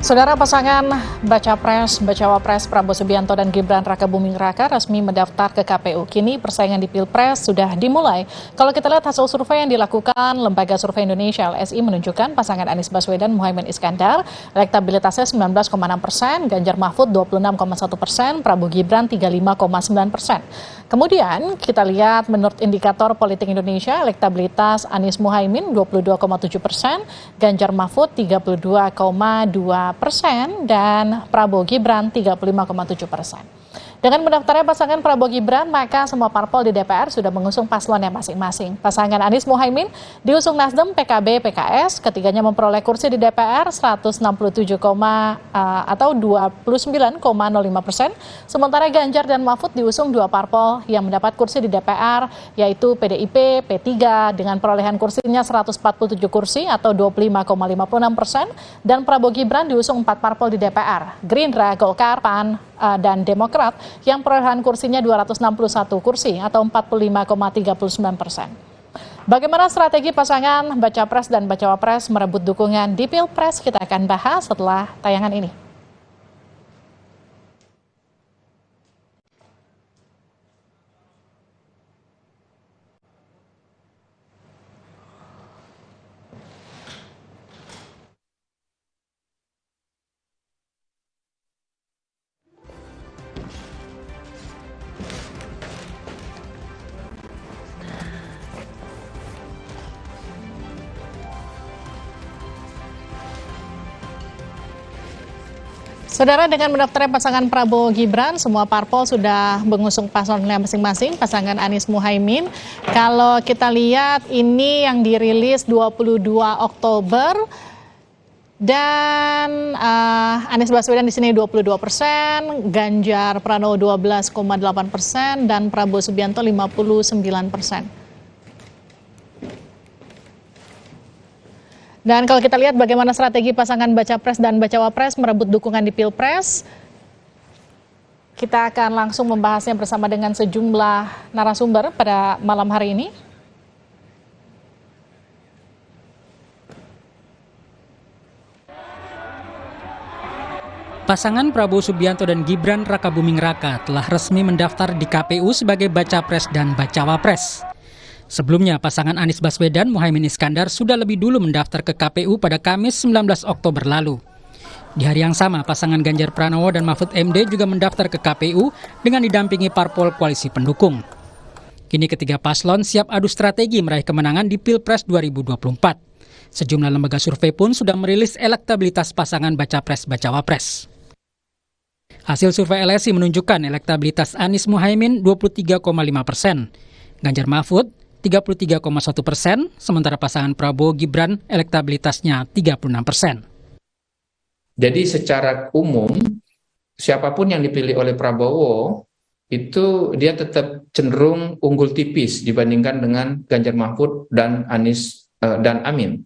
Saudara, pasangan Bacawa Pres Prabowo Subianto dan Gibran Rakabuming Raka resmi mendaftar ke KPU. Kini persaingan di Pilpres sudah dimulai. Kalau kita lihat hasil survei yang dilakukan Lembaga Survei Indonesia LSI menunjukkan pasangan Anies Baswedan Muhaimin Iskandar elektabilitasnya 19,6%, Ganjar Mahfud 26,1%, Prabowo Gibran 35,9%. Kemudian kita lihat menurut indikator politik Indonesia elektabilitas Anies Muhaimin 22,7%, Ganjar Mahfud 32,2%, dan Prabowo Gibran 35,7%. Dengan mendaftarnya pasangan Prabowo Gibran, maka semua parpol di DPR sudah mengusung paslonnya masing-masing. Pasangan Anies Muhaimin diusung Nasdem, PKB, PKS, ketiganya memperoleh kursi di DPR 167, atau 29,05%. Sementara Ganjar dan Mahfud diusung dua parpol yang mendapat kursi di DPR, yaitu PDIP, P3 dengan perolehan kursinya 147 kursi atau 25,56%, dan Prabowo Gibran diusung empat parpol di DPR, Gerindra, Golkar, PAN, dan Demokrat yang perolehan kursinya 261 kursi atau 45,39%. Bagaimana strategi pasangan Baca Pres dan Bacawa Pres merebut dukungan di Pilpres? Kita akan bahas setelah tayangan ini. Saudara, dengan mendaftarnya pasangan Prabowo Gibran, semua parpol sudah mengusung paslonnya masing-masing. Pasangan Anies Muhaimin, kalau kita lihat ini yang dirilis 22 Oktober, dan Anies Baswedan di sini 22%, Ganjar Pranowo 12,8%, dan Prabowo Subianto 59%. Dan kalau kita lihat bagaimana strategi pasangan Baca Pres dan Bacawa Pres merebut dukungan di Pilpres, kita akan langsung membahasnya bersama dengan sejumlah narasumber pada malam hari ini. Pasangan Prabowo Subianto dan Gibran Rakabuming Raka telah resmi mendaftar di KPU sebagai Baca Pres dan Bacawa Pres. Sebelumnya, pasangan Anies Baswedan Muhaimin Iskandar sudah lebih dulu mendaftar ke KPU pada Kamis 19 Oktober lalu. Di hari yang sama, pasangan Ganjar Pranowo dan Mahfud MD juga mendaftar ke KPU dengan didampingi parpol koalisi pendukung. Kini ketiga paslon siap adu strategi meraih kemenangan di Pilpres 2024. Sejumlah lembaga survei pun sudah merilis elektabilitas pasangan Baca Pres Bacawa Pres. Hasil survei LSI menunjukkan elektabilitas Anies Muhaimin 23,5%, Ganjar Mahfud 33,1%, sementara pasangan Prabowo Gibran elektabilitasnya 36%. Jadi secara umum, siapapun yang dipilih oleh Prabowo, itu dia tetap cenderung unggul tipis dibandingkan dengan Ganjar Mahfud dan Anies dan Amin.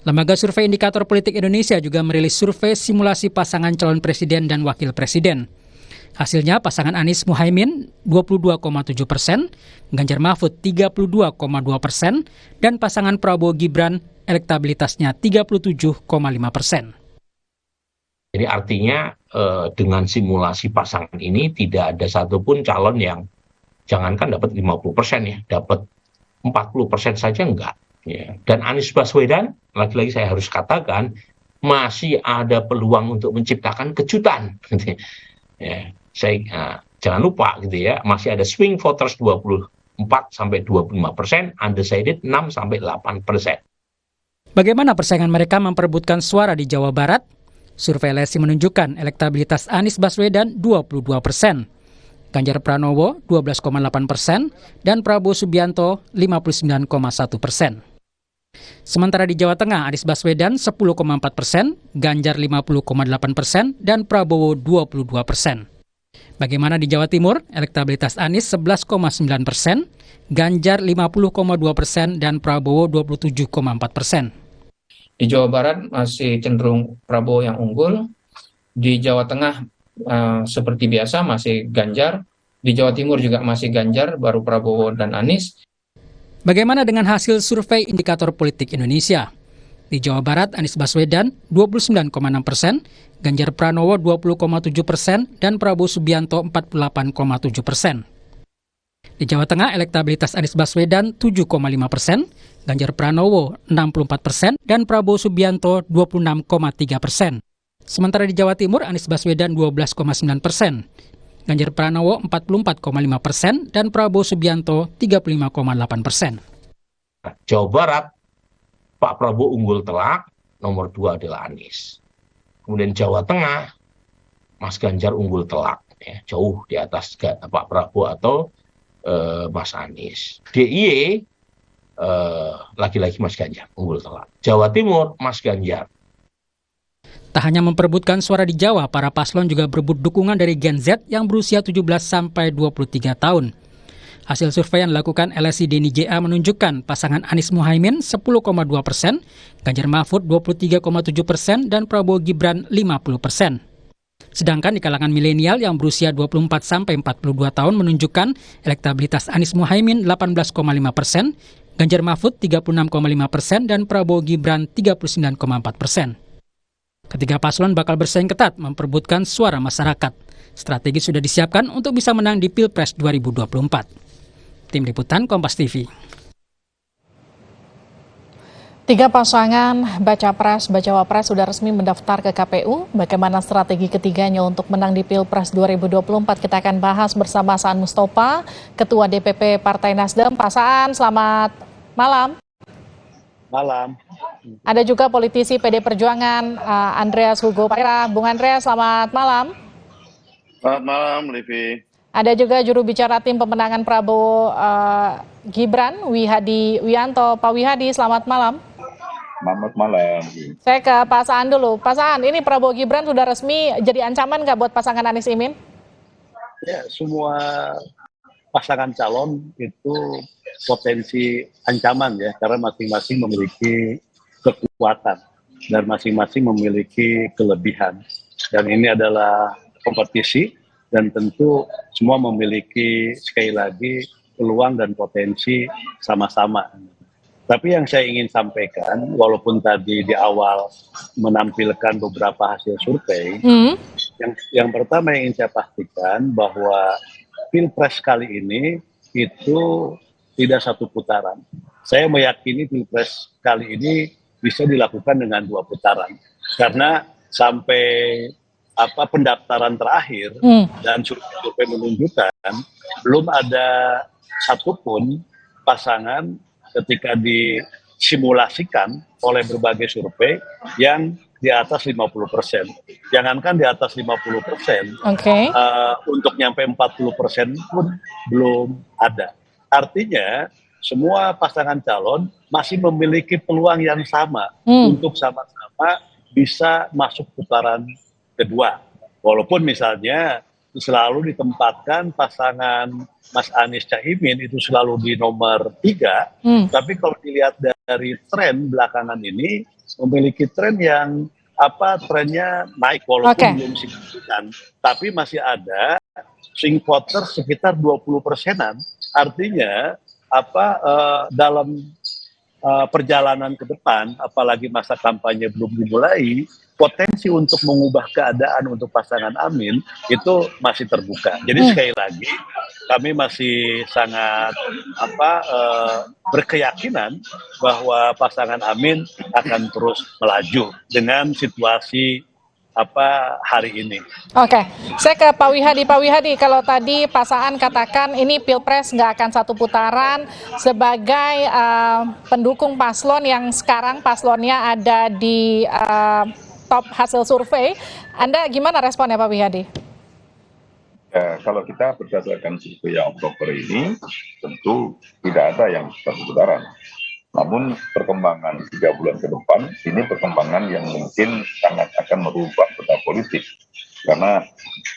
Lembaga Survei Indikator Politik Indonesia juga merilis survei simulasi pasangan calon presiden dan wakil presiden. Hasilnya pasangan Anies Muhaimin 22,7%, Ganjar Mahfud 32,2%, dan pasangan Prabowo Gibran elektabilitasnya 37,5%. Jadi artinya dengan simulasi pasangan ini tidak ada satupun calon yang jangankan dapat 50% ya, dapat 40% saja enggak. Ya. Dan Anies Baswedan, lagi-lagi saya harus katakan, masih ada peluang untuk menciptakan kejutan. Ya. Jangan lupa gitu ya, masih ada swing voters 24-25%, undecided 6-8%. Bagaimana persaingan mereka memperebutkan suara di Jawa Barat? Survei LSI menunjukkan elektabilitas Anies Baswedan 22%, Ganjar Pranowo 12,8%, dan Prabowo Subianto 59,1%. Sementara di Jawa Tengah, Anies Baswedan 10,4%, Ganjar 50,8%, dan Prabowo 22%. Bagaimana di Jawa Timur? Elektabilitas Anies 11,9%, Ganjar 50,2%, dan Prabowo 27,4%. Di Jawa Barat masih cenderung Prabowo yang unggul. Di Jawa Tengah seperti biasa masih Ganjar. Di Jawa Timur juga masih Ganjar, baru Prabowo dan Anies. Bagaimana dengan hasil survei Indikator Politik Indonesia? Di Jawa Barat, Anies Baswedan 29,6%, Ganjar Pranowo 20,7%, dan Prabowo Subianto 48,7%. Di Jawa Tengah, elektabilitas Anies Baswedan 7,5%, Ganjar Pranowo 64%, dan Prabowo Subianto 26,3%. Sementara di Jawa Timur, Anies Baswedan 12,9%, Ganjar Pranowo 44,5%, dan Prabowo Subianto 35,8%. Jawa Barat, Pak Prabowo unggul telak, nomor 2 adalah Anies. Kemudian Jawa Tengah, Mas Ganjar unggul telak, ya, jauh di atas Pak Prabowo atau Mas Anies. DIY, lagi-lagi Mas Ganjar unggul telak. Jawa Timur, Mas Ganjar. Tak hanya memperebutkan suara di Jawa, para paslon juga berebut dukungan dari Gen Z yang berusia 17 sampai 23 tahun. Hasil survei yang dilakukan LSI Deni JA menunjukkan pasangan Anies Muhaimin 10,2%, Ganjar Mahfud 23,7%, dan Prabowo Gibran 50%. Sedangkan di kalangan milenial yang berusia 24 sampai 42 tahun menunjukkan elektabilitas Anies Muhaimin 18,5%, Ganjar Mahfud 36,5%, dan Prabowo Gibran 39,4%. Ketiga paslon bakal bersaing ketat memperebutkan suara masyarakat. Strategi sudah disiapkan untuk bisa menang di Pilpres 2024. Tim Liputan Kompas TV. 3 pasangan Baca Pres, Bacawa Pres sudah resmi mendaftar ke KPU. Bagaimana strategi ketiganya untuk menang di Pilpres 2024? Kita akan bahas bersama Saan Mustafa, Ketua DPP Partai Nasdem. Pak Saan, selamat malam. Malam. Ada juga politisi PD Perjuangan, Andreas Hugo Parera. Bung Andreas, selamat malam. Selamat malam, Livi. Ada juga juru bicara tim pemenangan Prabowo Gibran, Wihadi Wianto. Pak Wihadi, selamat malam. Selamat malam. Saya ke Pak Saan dulu. Pak Saan, ini Prabowo Gibran sudah resmi jadi ancaman nggak buat pasangan Anies Imin? Ya, semua pasangan calon itu potensi ancaman ya, karena masing-masing memiliki kekuatan dan masing-masing memiliki kelebihan. Dan ini adalah kompetisi dan tentu semua memiliki sekali lagi peluang dan potensi sama-sama. Tapi yang saya ingin sampaikan, walaupun tadi di awal menampilkan beberapa hasil survei, yang pertama yang ingin saya pastikan bahwa Pilpres kali ini itu tidak satu putaran. Saya meyakini Pilpres kali ini bisa dilakukan dengan 2 putaran. Karena sampai pendaftaran terakhir dan survei menunjukkan belum ada satupun pasangan ketika disimulasikan oleh berbagai survei yang di atas 50%. Jangankan di atas 50%, untuk nyampe 40% pun belum ada. Artinya semua pasangan calon masih memiliki peluang yang sama untuk sama-sama bisa masuk putaran kedua. Walaupun misalnya selalu ditempatkan pasangan Mas Anies Caimin itu selalu di nomor 3, tapi kalau dilihat dari tren belakangan ini memiliki tren yang trennya naik walaupun belum signifikan, tapi masih ada swing voter sekitar 20%-an. Artinya dalam perjalanan ke depan, apalagi masa kampanye belum dimulai, potensi untuk mengubah keadaan untuk pasangan Amin itu masih terbuka. Jadi sekali lagi kami masih sangat berkeyakinan bahwa pasangan Amin akan terus melaju dengan situasi hari ini. Oke, saya ke Pak Wihadi. Pak Wihadi, kalau tadi Pak Saan katakan ini Pilpres nggak akan satu putaran, sebagai pendukung paslon yang sekarang paslonnya ada di top hasil survei, Anda gimana responnya Pak Wihadi? Ya, kalau kita berdasarkan survei yang Oktober ini, tentu tidak ada yang satu putaran. Namun perkembangan 3 bulan ke depan, ini perkembangan yang mungkin sangat akan merubah peta politik. Karena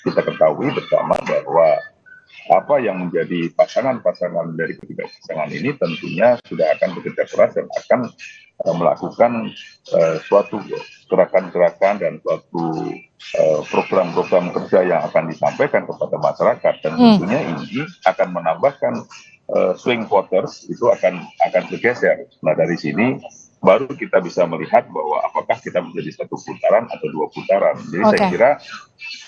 kita ketahui bersama bahwa apa yang menjadi pasangan-pasangan dari ketiga pasangan ini tentunya sudah akan bekerja keras dan akan melakukan suatu gerakan-gerakan dan suatu program-program kerja yang akan disampaikan kepada masyarakat. Dan tentunya ini akan menambahkan swing voters itu akan bergeser. Nah dari sini baru kita bisa melihat bahwa apakah kita menjadi 1 putaran atau 2 putaran. Jadi saya kira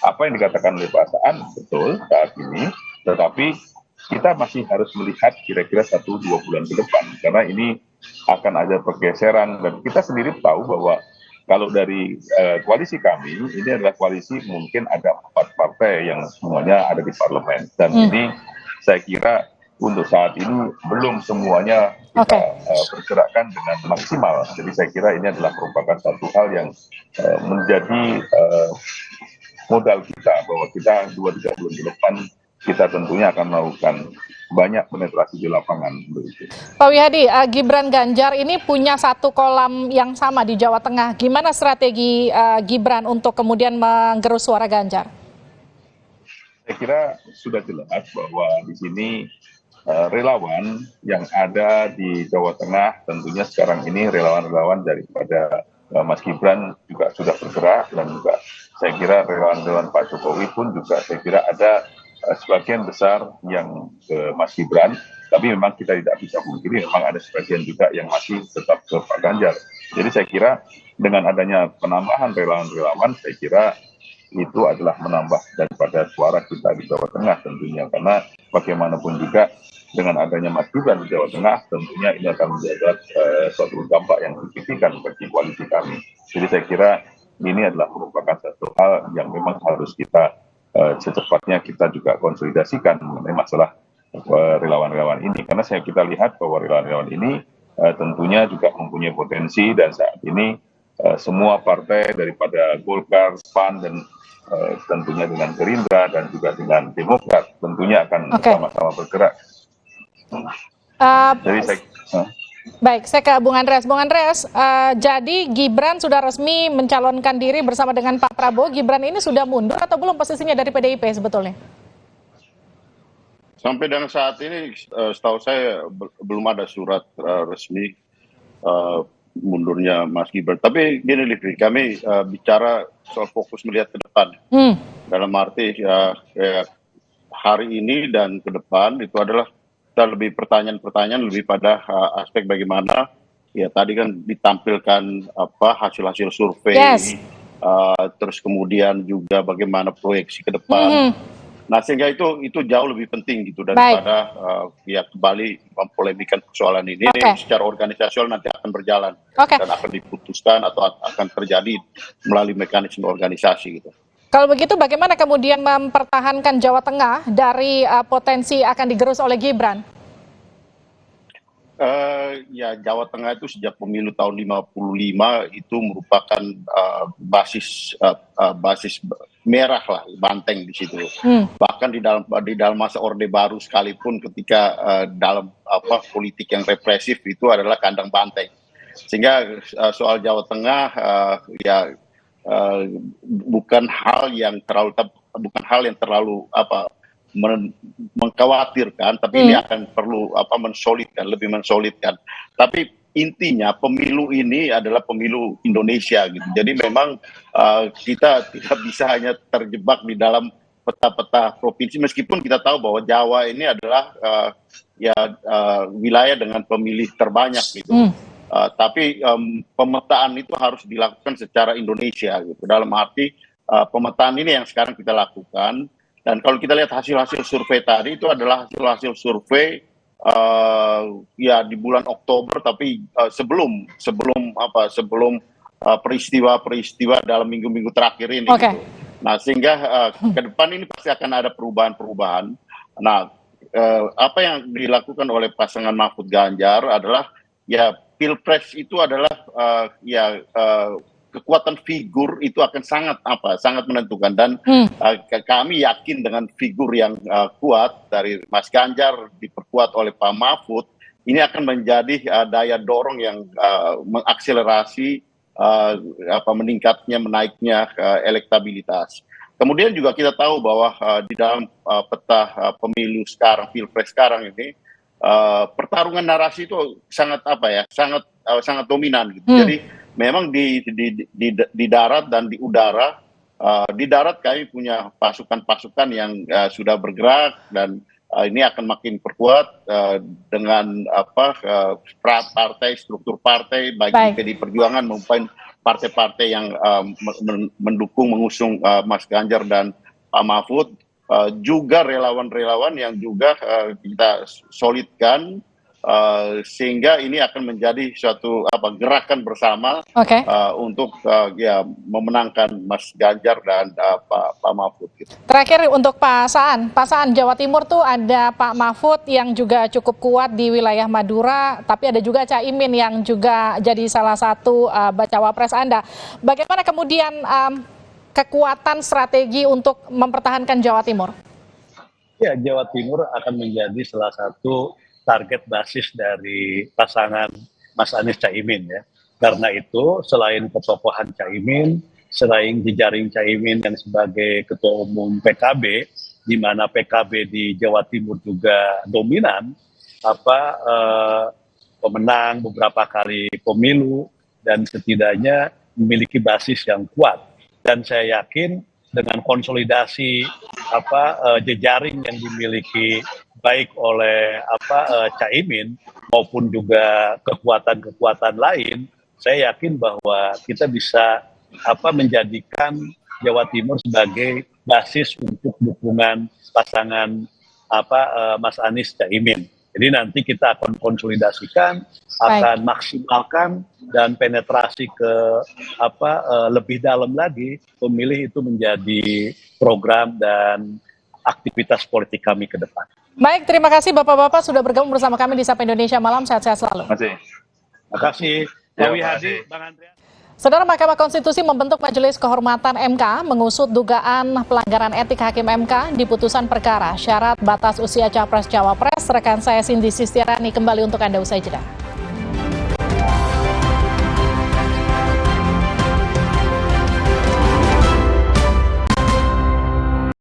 apa yang dikatakan oleh Pak Saan betul saat ini, tetapi kita masih harus melihat kira-kira 1-2 bulan ke depan, karena ini akan ada pergeseran, dan kita sendiri tahu bahwa kalau dari koalisi kami, ini adalah koalisi mungkin ada 4 partai yang semuanya ada di parlemen, dan ini saya kira untuk saat ini belum semuanya kita pergerakan dengan maksimal. Jadi saya kira ini adalah merupakan satu hal yang menjadi modal kita, bahwa kita 2-3 bulan ke depan kita tentunya akan melakukan banyak penetrasi di lapangan. Begitu. Pak Wihadi, Gibran Ganjar ini punya satu kolam yang sama di Jawa Tengah. Gimana strategi Gibran untuk kemudian menggerus suara Ganjar? Saya kira sudah jelas bahwa di sini relawan yang ada di Jawa Tengah tentunya sekarang ini relawan-relawan daripada Mas Gibran juga sudah bergerak, dan juga saya kira relawan-relawan Pak Jokowi pun juga saya kira ada sebagian besar yang ke Mas Gibran, tapi memang kita tidak bisa pungkiri memang ada sebagian juga yang masih tetap ke Pak Ganjar. Jadi saya kira dengan adanya penambahan relawan-relawan, saya kira itu adalah menambah daripada suara kita di Jawa Tengah tentunya, karena bagaimanapun juga dengan adanya Mas Gibran di Jawa Tengah tentunya ini akan menjadi suatu dampak yang signifikan bagi koalisi kami. Jadi saya kira ini adalah merupakan satu hal yang memang harus kita secepatnya kita juga konsolidasikan mengenai masalah relawan-relawan ini, karena kita lihat bahwa relawan-relawan ini tentunya juga mempunyai potensi, dan saat ini semua partai daripada Golkar, PAN, dan tentunya dengan Gerindra dan juga dengan Demokrat tentunya akan sama-sama bergerak. Jadi baik, saya ke Bung Andreas. Bung Andreas, jadi Gibran sudah resmi mencalonkan diri bersama dengan Pak Prabowo. Gibran ini sudah mundur atau belum posisinya dari PDIP sebetulnya? Sampai dengan saat ini, setahu saya belum ada surat resmi mundurnya Mas Gibran. Tapi gini, Livri, kami bicara soal fokus melihat ke depan. Dalam arti hari ini dan ke depan itu adalah kita lebih pertanyaan-pertanyaan lebih pada aspek bagaimana ya tadi kan ditampilkan hasil-hasil survei, terus kemudian juga bagaimana proyeksi ke depan. Nah sehingga itu jauh lebih penting gitu daripada ya kembali mempolemikan persoalan ini. Secara organisasional nanti akan berjalan dan akan diputuskan atau akan terjadi melalui mekanisme organisasi gitu. Kalau begitu bagaimana kemudian mempertahankan Jawa Tengah dari potensi akan digerus oleh Gibran? Ya Jawa Tengah itu sejak pemilu tahun 55 itu merupakan basis merah lah, banteng di situ. Bahkan di dalam masa Orde Baru sekalipun ketika dalam politik yang represif itu adalah kandang banteng. Sehingga soal Jawa Tengah bukan hal yang terlalu mengkhawatirkan, tapi ini akan perlu lebih mensolidkan. Tapi intinya pemilu ini adalah pemilu Indonesia gitu. Jadi memang kita tidak bisa hanya terjebak di dalam peta-peta provinsi, meskipun kita tahu bahwa Jawa ini adalah wilayah dengan pemilih terbanyak gitu. Tapi pemetaan itu harus dilakukan secara Indonesia gitu. Dalam arti pemetaan ini yang sekarang kita lakukan, dan kalau kita lihat hasil-hasil survei tadi itu adalah hasil-hasil survei di bulan Oktober, tapi sebelum peristiwa-peristiwa dalam minggu-minggu terakhir ini. Gitu. Nah sehingga ke depan ini pasti akan ada perubahan-perubahan. Nah apa yang dilakukan oleh pasangan Mahfud Ganjar adalah Pilpres itu adalah kekuatan figur itu akan sangat menentukan, dan kami yakin dengan figur yang kuat dari Mas Ganjar diperkuat oleh Pak Mahfud, ini akan menjadi daya dorong yang mengakselerasi menaiknya elektabilitas. Kemudian juga kita tahu bahwa di dalam peta pemilu sekarang, Pilpres sekarang ini, pertarungan narasi itu sangat dominan gitu. Jadi memang di darat dan di udara, di darat kami punya pasukan-pasukan yang sudah bergerak dan ini akan makin perkuat dengan partai, struktur partai bagi PDI Perjuangan maupun partai-partai yang mendukung mengusung Mas Ganjar dan Pak Mahfud, juga relawan-relawan yang juga kita solidkan, sehingga ini akan menjadi suatu gerakan bersama untuk memenangkan Mas Ganjar dan Pak Mahfud. Gitu. Terakhir untuk Pak Saan, Jawa Timur tuh ada Pak Mahfud yang juga cukup kuat di wilayah Madura, tapi ada juga Caimin yang juga jadi salah satu bacawa pres Anda. Bagaimana kemudian kekuatan strategi untuk mempertahankan Jawa Timur? Ya, Jawa Timur akan menjadi salah satu target basis dari pasangan Mas Anies Caimin ya. Karena itu selain ketokohan Caimin, selain jejaring Caimin yang sebagai ketua umum PKB, di mana PKB di Jawa Timur juga dominan, pemenang beberapa kali pemilu dan setidaknya memiliki basis yang kuat. Dan saya yakin dengan konsolidasi jejaring yang dimiliki baik oleh Caimin maupun juga kekuatan-kekuatan lain, saya yakin bahwa kita bisa menjadikan Jawa Timur sebagai basis untuk dukungan pasangan Mas Anies Caimin. Jadi nanti kita akan konsolidasikan, akan maksimalkan dan penetrasi ke lebih dalam lagi, pemilih itu menjadi program dan aktivitas politik kami ke depan. Baik, terima kasih Bapak-Bapak sudah bergabung bersama kami di Sapa Indonesia Malam. Sehat-sehat selalu. Terima kasih. Dewi Hadi, Bang Andreas. Saudara, Mahkamah Konstitusi membentuk Majelis Kehormatan MK mengusut dugaan pelanggaran etik Hakim MK di putusan perkara syarat batas usia Capres Cawapres. Rekan saya Cindy Sistiarani kembali untuk Anda usai jeda.